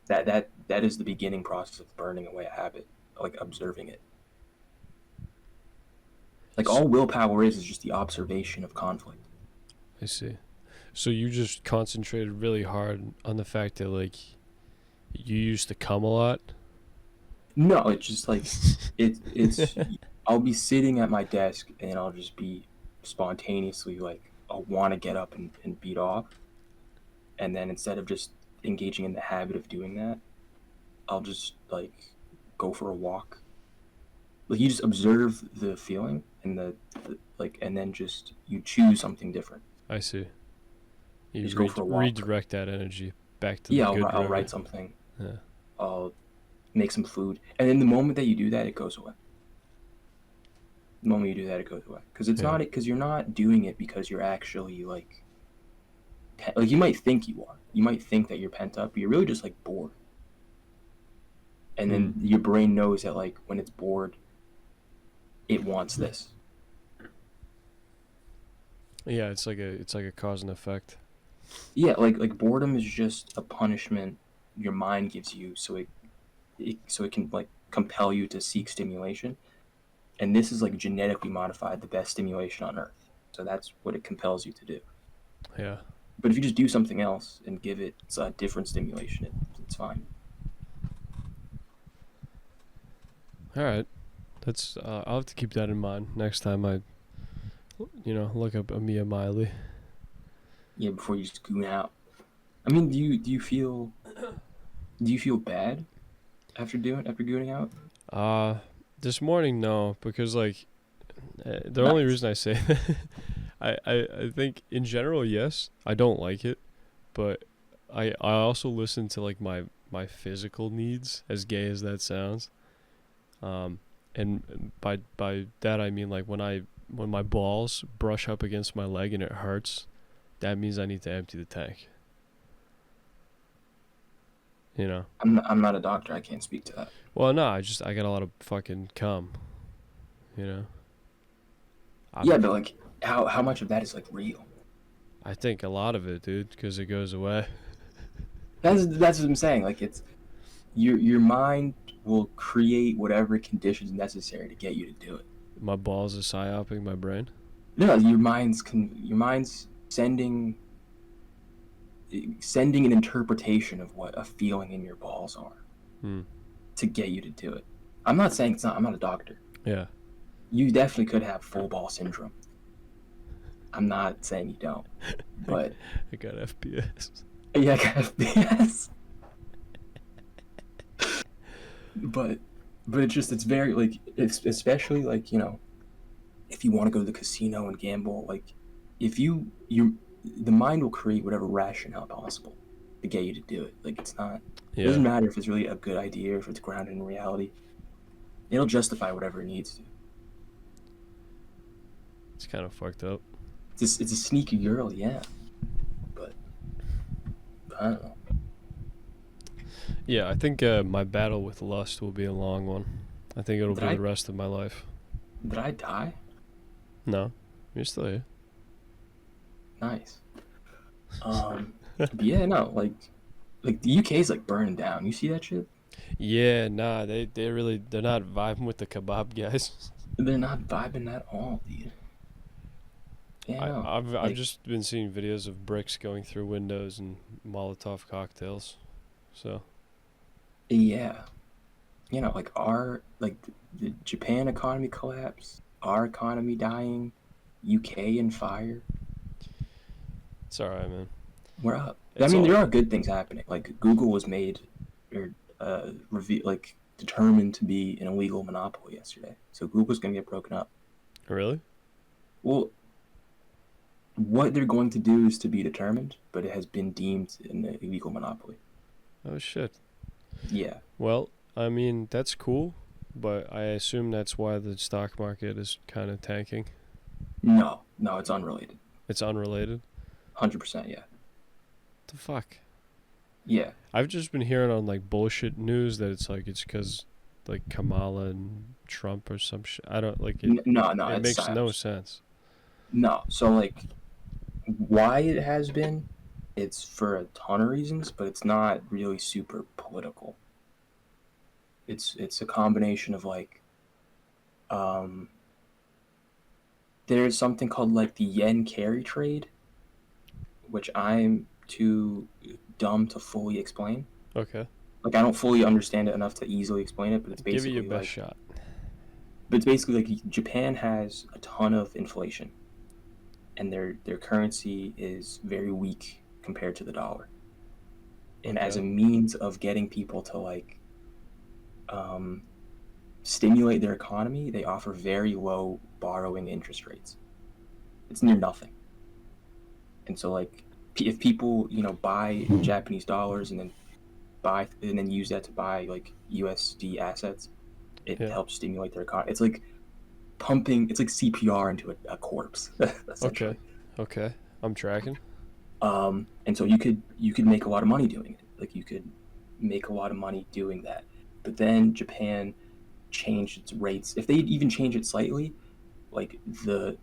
That is the beginning process of burning away a habit, like observing it. Like all willpower is just the observation of conflict. I see. So you just concentrated really hard on the fact that like you used to come a lot. No, it's just like it's I'll be sitting at my desk and I'll just be spontaneously like I'll want to get up and beat off. And then instead of just engaging in the habit of doing that, I'll just like go for a walk. Like you just observe the feeling and the like, and then just you choose something different. I see. You Just go for a walk. redirect that energy back to Yeah, the good I'll river. write something. Yeah. I'll make some food, and then the moment that you do that, it goes away. The moment you do that, it goes away because it's Yeah. not because you're not doing it because you're actually like you might think you are. You might think that you're pent up, but you're really just like bored. And then your brain knows that like when it's bored, it wants this. Yeah, it's like a cause and effect. Yeah, like boredom is just a punishment your mind gives you, so it can like compel you to seek stimulation. And this is like genetically modified, the best stimulation on Earth. So that's what it compels you to do. Yeah. But if you just do something else and give it a different stimulation, it's fine. All right. That's I'll have to keep that in mind next time I, look up Amia Miley. Yeah, before you just goon out. I mean, do you feel bad after gooning out? This morning no, because like the only Nice. reason I say that, I think in general yes, I don't like it, but I also listen to like my physical needs, as gay as that sounds. And by that I mean like when my balls brush up against my leg and it hurts, that means I need to empty the tank. You know. I'm not a doctor. I can't speak to that. Well, no, I got a lot of fucking cum. You know. Yeah, but like, how much of that is like real? I think a lot of it, dude, because it goes away. That's what I'm saying. Like, it's your mind will create whatever conditions necessary to get you to do it. My balls are psyoping my brain. No, your mind's sending an interpretation of what a feeling in your balls are to get you to do it. I'm not saying it's not. I'm not a doctor. Yeah. You definitely could have full ball syndrome. I'm not saying you don't, but I got FPS. yeah, I got FBS. but it's very like it's especially like if you want to go to the casino and gamble, like if the mind will create whatever rationale possible to get you to do it. Like it doesn't matter if it's really a good idea or if it's grounded in reality. It'll justify whatever it needs to. It's kind of fucked up. It's a sneaky girl, yeah. But I don't know. Yeah, I think my battle with lust will be a long one. I think it'll be the rest of my life. Did I die? No, you're still here. Nice. But yeah, no, like the UK is like burning down. You see that shit? Yeah, nah, they're not vibing with the kebab guys. They're not vibing at all, dude. Yeah, no. I've just been seeing videos of bricks going through windows and Molotov cocktails. So. Yeah, like the Japan economy collapse, our economy dying, UK in fire. It's alright, man. We're up. There are good things happening. Like Google was made or determined to be an illegal monopoly yesterday. So Google's gonna get broken up. Really? Well, what they're going to do is to be determined, but it has been deemed an illegal monopoly. Oh shit. Yeah. Well, I mean that's cool, but I assume that's why the stock market is kind of tanking. No, it's unrelated. It's unrelated. 100%, yeah. The fuck? Yeah. I've just been hearing on like bullshit news that it's because like Kamala and Trump or some shit. I don't like it. No, it makes no sense. No, so like why it has been, it's for a ton of reasons, but it's not really super political. It's a combination of like there's something called like the yen carry trade, which I'm too dumb to fully explain. Okay. Like I don't fully understand it enough to easily explain it, but it's basically give it your best shot. But it's basically like Japan has a ton of inflation, and their currency is very weak compared to the dollar. And as a means of getting people to like stimulate their economy, they offer very low borrowing interest rates. It's near nothing. And so like if people buy Japanese dollars and then use that to buy like USD assets, it helps stimulate their economy. It's like pumping. It's like CPR into a corpse. Okay, I'm tracking. And so you could make a lot of money doing it. Like you could make a lot of money doing that. But then Japan change its rates, if they even change it slightly, like the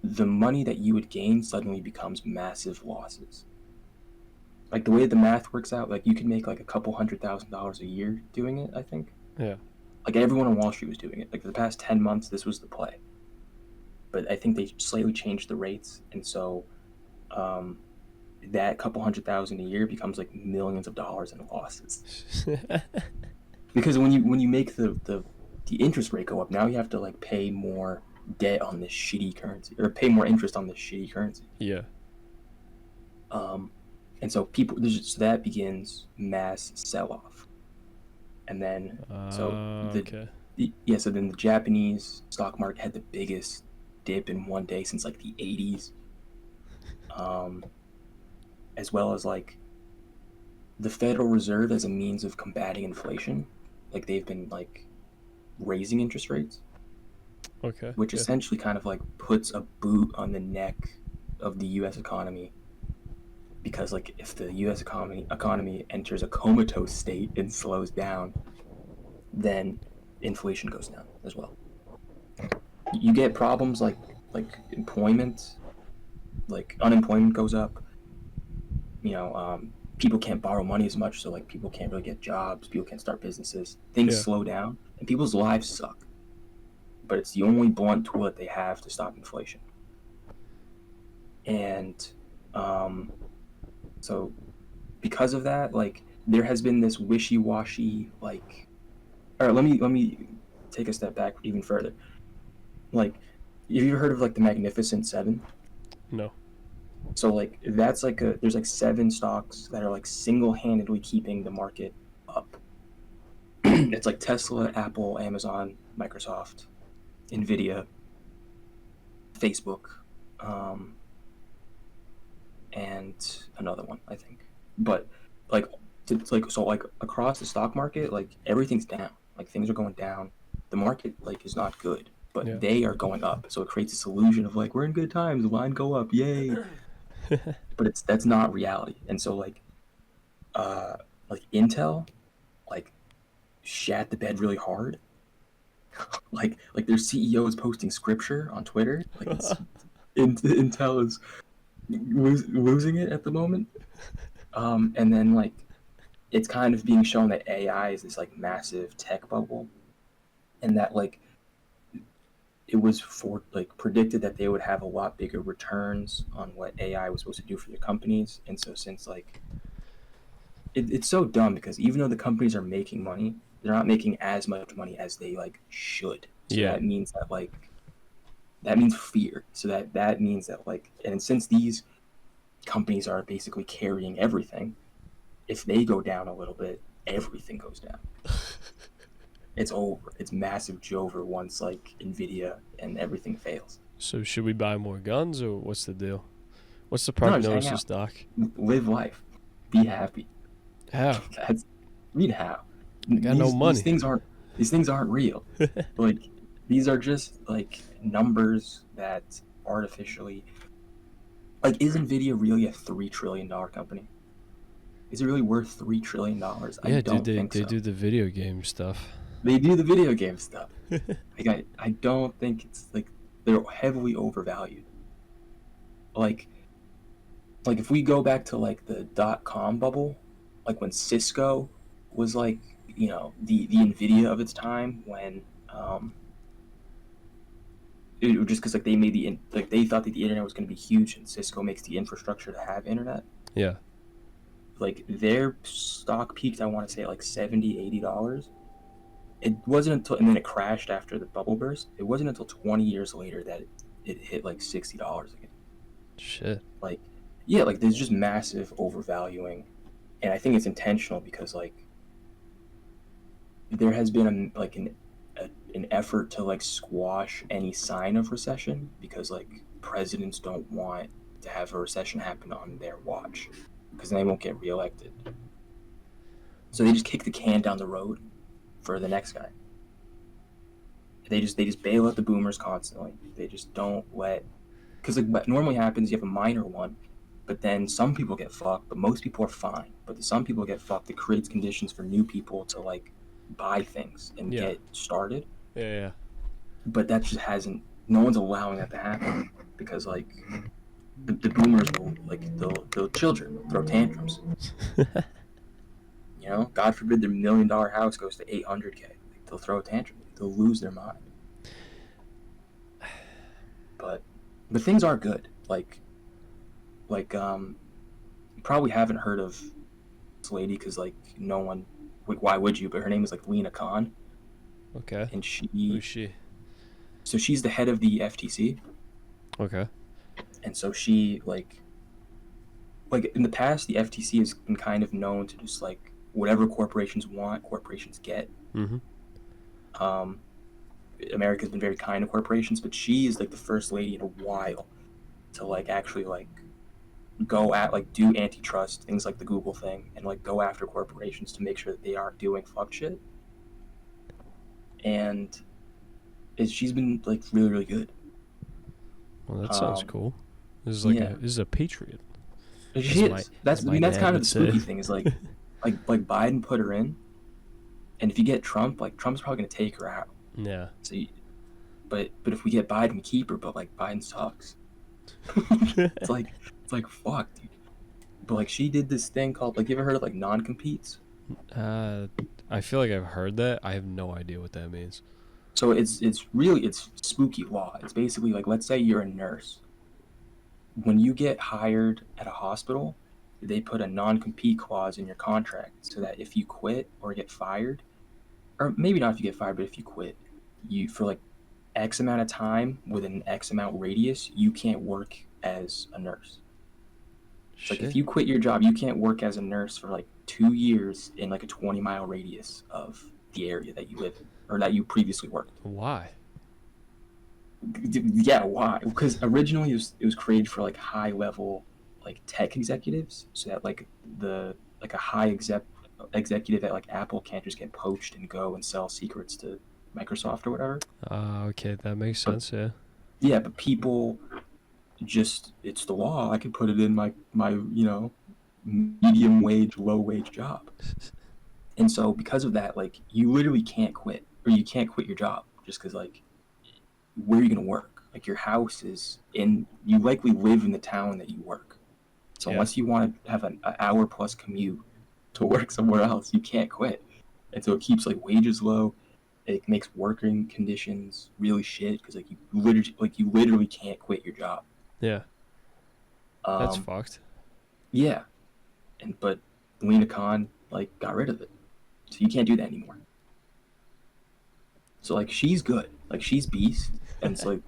money that you would gain suddenly becomes massive losses. Like the way the math works out, like you can make like a couple $100,000 a year doing it, I think. Yeah. Like everyone on Wall Street was doing it. Like for the past 10 months, this was the play. But I think they slightly changed the rates, and so that couple 100,000 a year becomes like millions of dollars in losses. Because when you make the interest rate go up, now you have to like pay more debt on this shitty currency, or pay more interest on this shitty currency. Yeah. And so so that begins mass sell-off, and then so then the Japanese stock market had the biggest dip in one day since like the 80s, as well as like the Federal Reserve as a means of combating inflation, like they've been like raising interest rates, which essentially kind of like puts a boot on the neck of the U.S. economy. Because like if the U.S. economy enters a comatose state and slows down, then inflation goes down as well. You get problems like employment, like unemployment goes up. People can't borrow money as much, so like people can't really get jobs. People can't start businesses. Things slow down, and people's lives suck. But it's the only blunt tool that they have to stop inflation. And so because of that, like there has been this wishy-washy, like, all right, let me take a step back even further. Like, have you ever heard of like the Magnificent Seven? No. So like that's like there's like 7 stocks that are like single-handedly keeping the market up. It's like Tesla, Apple, Amazon, Microsoft, Nvidia, Facebook, and another one, I think. But like across the stock market, like everything's down. Like things are going down. The market like is not good, but they are going up. So it creates this illusion of like we're in good times, the line go up, yay. But that's not reality. And so like Intel like shat the bed really hard. like their CEO is posting scripture on Twitter. Like it's Intel is losing it at the moment. And then like it's kind of being shown that AI is this like massive tech bubble, and that like it was predicted that they would have a lot bigger returns on what AI was supposed to do for their companies. And so since like it's so dumb, because even though the companies are making money, they're not making as much money as they like should. So that means fear. So that means that like, and since these companies are basically carrying everything, if they go down a little bit, everything goes down. It's over. It's massive Jover once like Nvidia and everything fails. So should we buy more guns, or what's the deal? What's the prognosis, Doc? Live life. Be happy. How? I got no money. These things aren't real. Like these are just like numbers that artificially. Like, is Nvidia really a $3 trillion company? Is it really worth $3 trillion? I don't think so. They do the video game stuff. They do the video game stuff. Like I don't think it's like they're heavily overvalued. Like if we go back to like the .com bubble, like when Cisco was like, the Nvidia of its time, when it just because like they made they thought that the internet was going to be huge, and Cisco makes the infrastructure to have internet. Yeah. Like their stock peaked, I want to say like $70-$80. It wasn't until, and then it crashed after the bubble burst. It wasn't until 20 years later that it hit like $60 again. Shit. Like, yeah, like there's just massive overvaluing, and I think it's intentional because like there has been an effort to like squash any sign of recession, because like presidents don't want to have a recession happen on their watch, because then they won't get reelected. So they just kick the can down the road for the next guy. They just bail out the boomers constantly. They just don't let, because like what normally happens, you have a minor one, but then some people get fucked, but most people are fine. But some people get fucked. It creates conditions for new people to like buy things and Yeah. get started. Yeah. But that just hasn't. No one's allowing that to happen because like the boomers will the children will throw tantrums. You know, God forbid their $1 million house goes to 800K. Like, they'll throw a tantrum. They'll lose their mind. But things are good. You probably haven't heard of this lady because like no one. Like, why would you? But her name is like Lena Khan, Okay. and Who's she? so she's the head of the FTC, Okay. and so she like in the past the FTC has been kind of known to just like whatever corporations want, corporations get. Mm-hmm. America's been very kind to corporations, but she is like the first lady in a while to like actually like go at like do antitrust things like the Google thing and like go after corporations to make sure that they aren't doing fuck shit. And she's been like really really good. Well, that sounds cool. This is like this is a patriot. She is. That's kind of the spooky thing is like Biden put her in, and if you get Trump, like Trump's probably gonna take her out. Yeah. So, but if we get Biden, we keep her. But like Biden sucks. it's like fuck, dude. But like she did this thing called like you ever heard of like non-competes? I feel like I've heard that. I have no idea what that means. So it's spooky law. It's basically like let's say you're a nurse. When you get hired at a hospital, they put a non-compete clause in your contract so that if you quit or get fired, or maybe not if you get fired, but if you quit, you for like X amount of time within an X amount radius, you can't work as a nurse. It's like if you quit your job, you can't work as a nurse for like 2 years in like a 20-mile radius of the area that you live in or that you previously worked. Why? Yeah, why? Because originally it was created for like high level like tech executives, so that like a high executive at like Apple can't just get poached and go and sell secrets to Microsoft or whatever. Okay, that makes sense. Yeah. Yeah, but people just it's the law. I could put it in my medium wage, low wage job. And so because of that, like you literally can't quit or you can't quit your job just because like where are you going to work? Like your house is in, you likely live in the town that you work. So unless you want to have an hour plus commute to work somewhere else, you can't quit. And so it keeps like wages low. It makes working conditions really shit because like you literally can't quit your job. Yeah. That's fucked. Yeah. But Lena Khan like got rid of it. So you can't do that anymore. So like she's good. Like she's beast. And it's like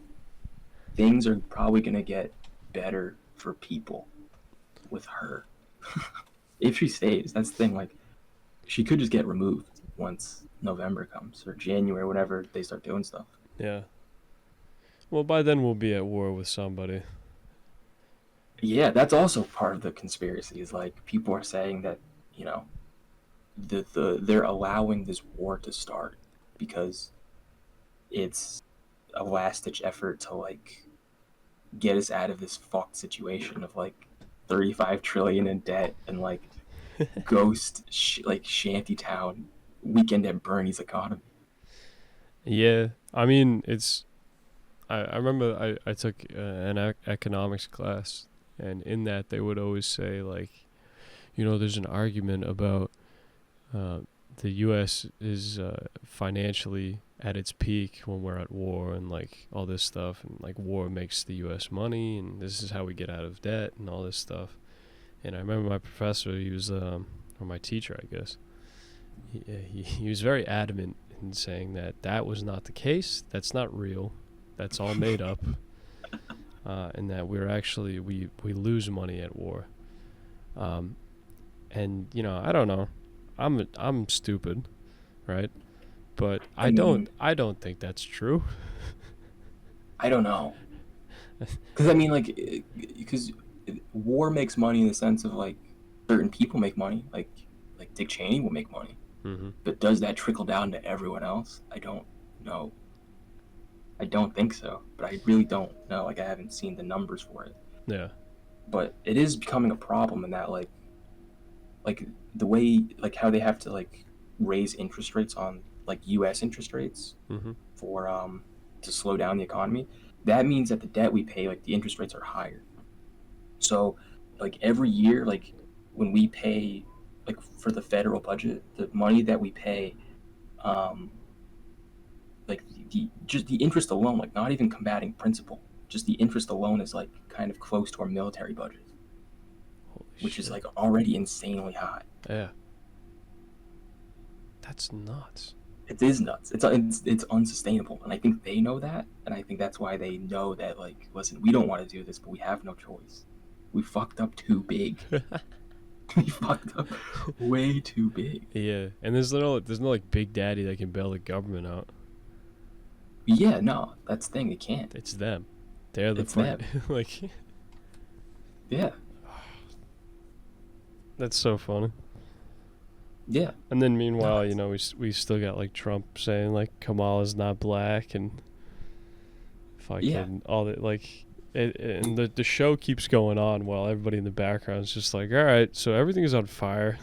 things are probably gonna get better for people with her. If she stays, that's the thing, like she could just get removed once November comes or January, whenever they start doing stuff. Yeah. Well, by then we'll be at war with somebody. Yeah, that's also part of the conspiracy is like people are saying that, they're allowing this war to start because it's a last ditch effort to like get us out of this fucked situation of like 35 trillion in debt and like ghost like shantytown weekend at Bernie's economy. Yeah, I mean I remember I took an economics class, and in that they would always say like, there's an argument about the U.S. is financially at its peak when we're at war and like all this stuff, and like war makes the U.S. money, and this is how we get out of debt and all this stuff. And I remember my professor, he was or my teacher, I guess. He was very adamant in saying that was not the case. That's not real. That's all made up. And that we're actually we lose money at war. And I don't know. I'm stupid, right? But I don't think that's true. I don't know. Because I mean, like, because war makes money in the sense of like certain people make money, like Dick Cheney will make money. Mm-hmm. But does that trickle down to everyone else? I don't know. I don't think so. But I really don't know. Like I haven't seen the numbers for it. Yeah. But it is becoming a problem in that like the way like how they have to like raise interest rates on like U.S. interest rates Mm-hmm. for to slow down the economy, that means that the debt we pay, like the interest rates are higher. So like every year, like when we pay like for the federal budget, the money that we pay, um, like just the interest alone, like not even combating principal, just the interest alone is like kind of close to our military budget, Holy which shit. is like already insanely high. Yeah. That's nuts. It is nuts. It's unsustainable, and I think they know that, and I think that's why they know that. Like, listen, we don't want to do this, but we have no choice. We fucked up too big. We fucked up way too big. Yeah, and there's no like Big Daddy that can bail the government out. Yeah, no, that's the thing. It can't. It's them. They're the It's them. like. Yeah, That's so funny. yeah, And then meanwhile, No, you know, we still got like Trump saying like Kamala's not black and fucking Yeah. all that like. And the show keeps going on while everybody in the background is just like, all right, so everything is on fire.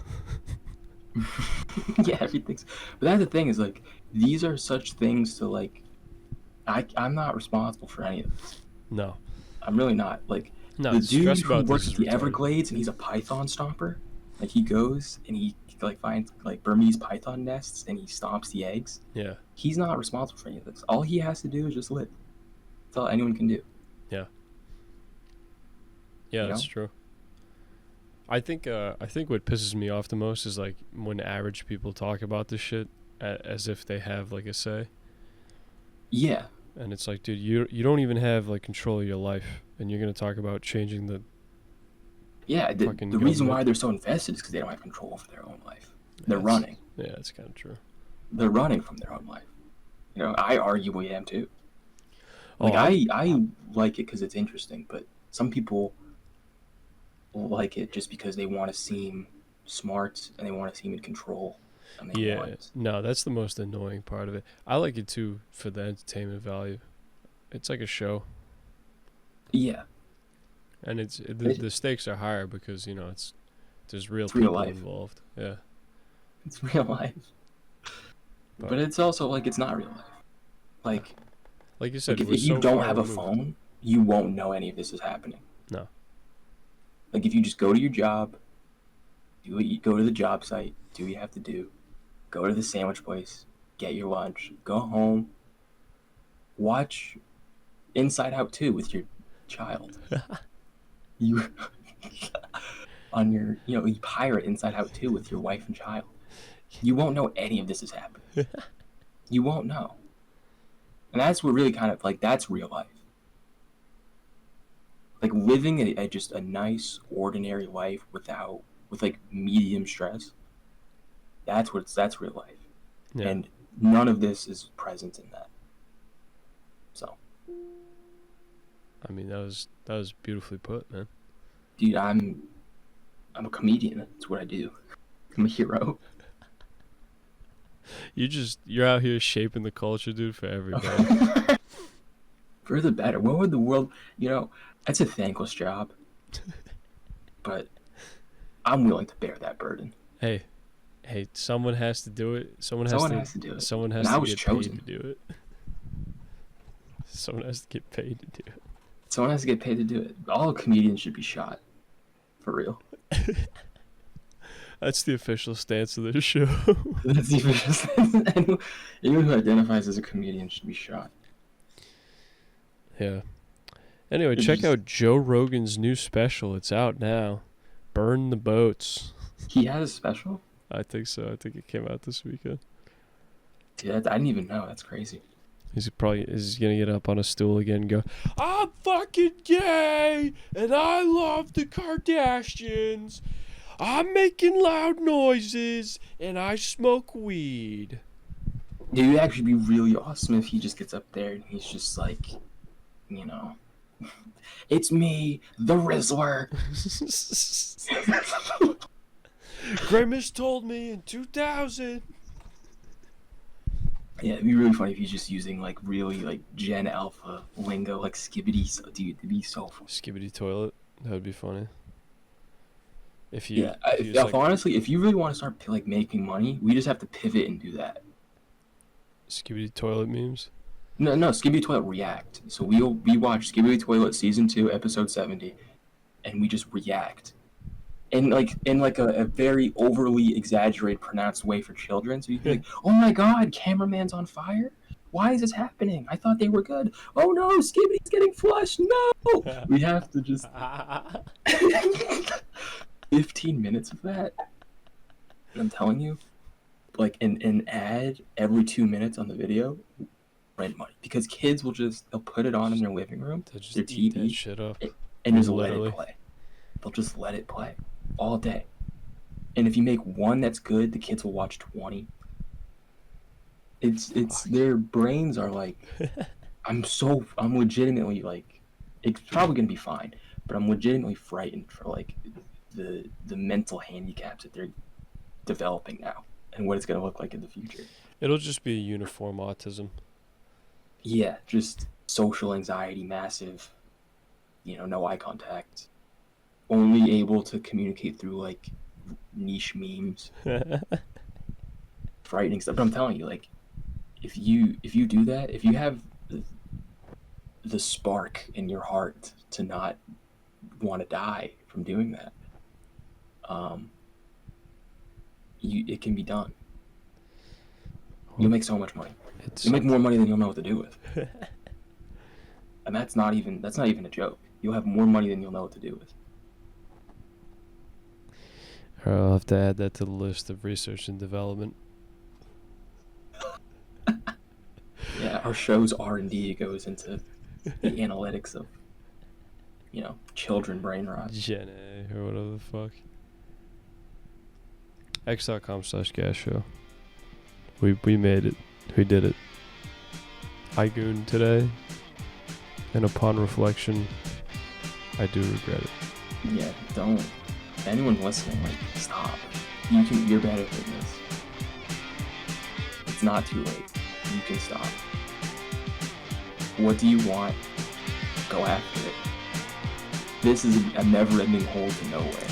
yeah. Everything's. But that's the thing is like these are such things to like. I'm not responsible for any of this. No, I'm really not. Like no. the The dude stress who about works this at is the retarded. Everglades and he's a python stomper. Like he goes and he like finds like Burmese python nests and he stomps the eggs. Yeah, He's not responsible for any of this. All he has to do is just live. That's all anyone can do. yeah, You that's know? true. I think what pisses me off the most is like when average people talk about this shit as if they have like a say. Yeah. And it's like, dude, you don't even have like control of your life, and you're gonna talk about changing the. Yeah. The Fucking reason government. why they're so invested is because they don't have control over their own life. They're Yes. running. Yeah, that's kind of true. They're running from their own life. You know, I arguably am too. Oh, Like I like it because it's interesting, but some people like it just because they want to seem smart and they want to seem in control. And they Yeah, want, no, that's the most annoying part of it. I like it too for the entertainment value. It's like a show, yeah, and the stakes are higher because you know there's real It's real people life. involved. Yeah, it's real life. But it's also like it's not real life. like you said, Like if we're you so don't far have a removed. phone, you won't know any of this is happening. No. Like if you just go to your job, go to the job site, do what you have to do, go to the sandwich place, get your lunch, go home, watch Inside Out 2 with your child. You on your you pirate Inside Out 2 with your wife and child. You won't know any of this is happening. You won't know. And that's what really kind of like that's real life. Like living just a nice ordinary life with like medium stress. That's real life. Yeah. And none of this is present in that. So, I mean, that was beautifully put, man. dude, I'm a comedian. That's what I do. I'm a hero. You're out here shaping the culture, dude, for everybody. For the better. What would the world, that's a thankless job. But I'm willing to bear that burden. Hey, someone has to do it. Someone has to do it. Someone has And I to was get chosen. paid to do it. Someone has to get paid to do it. Someone has to get paid to do it. All comedians should be shot. For real. That's the official stance of this show. That's the official stance. Anyone who identifies as a comedian should be shot. Yeah. Anyway, It's check just- out Joe Rogan's new special. It's out now. Burn the Boats. He had a special? I think so. I think it came out this weekend. Dude, I didn't even know. That's crazy. He's gonna get up on a stool again and go, I'm fucking gay and I love the Kardashians. I'm making loud noises and I smoke weed. Dude, it would actually be really awesome if he just gets up there and he's just like, it's me, the Rizzler. Grimace told me in 2000. Yeah, it'd be really funny if he's just using like really like Gen Alpha lingo, like skibbity. Dude, it'd be so fun. Skibbity toilet. That would be funny. If you, Yeah, if you just, like, honestly, if you really want to start like making money, we just have to pivot and do that. skibidi toilet memes. No, Skibidi Toilet react. So we watch Skibidi Toilet season 2, episode 70, and we just react. In like a very overly exaggerated pronounced way for children. So you'd be like, oh my god, cameraman's on fire? Why is this happening? I thought they were good. Oh no, Skibidi's getting flushed. No! We have to just 15 minutes of that. I'm telling you. Like an ad every 2 minutes on the video, rent money. Because kids they'll put it on in their living room, They'll just their eat that TV, shit up. and just Literally. let it play. They'll just let it play all day. And if you make one that's good, the kids will watch 20. It's their brains are like, I'm legitimately like, it's probably gonna be fine, but I'm legitimately frightened for like the mental handicaps that they're developing now and what it's gonna look like in the future. It'll just be a uniform autism. Yeah, just social anxiety, massive, no eye contact, only able to communicate through like niche memes, frightening stuff. But I'm telling you, like, if you do that, if you have the spark in your heart to not want to die from doing that, it can be done. You'll make so much money. You'll make more money than you'll know what to do with. And that's not even a joke. You'll have more money than you'll know what to do with. I'll have to add that to the list of research and development. Yeah, our show's R&D goes into the analytics of, children brain rot. Gen A or whatever the fuck. X.com/Gash show. We made it. We did it. I gooned today, and upon reflection, I do regret it. Yeah, don't. Anyone listening, like, stop. You're better than this. It's not too late. You can stop. What do you want? Go after it. This is a never-ending hole to nowhere.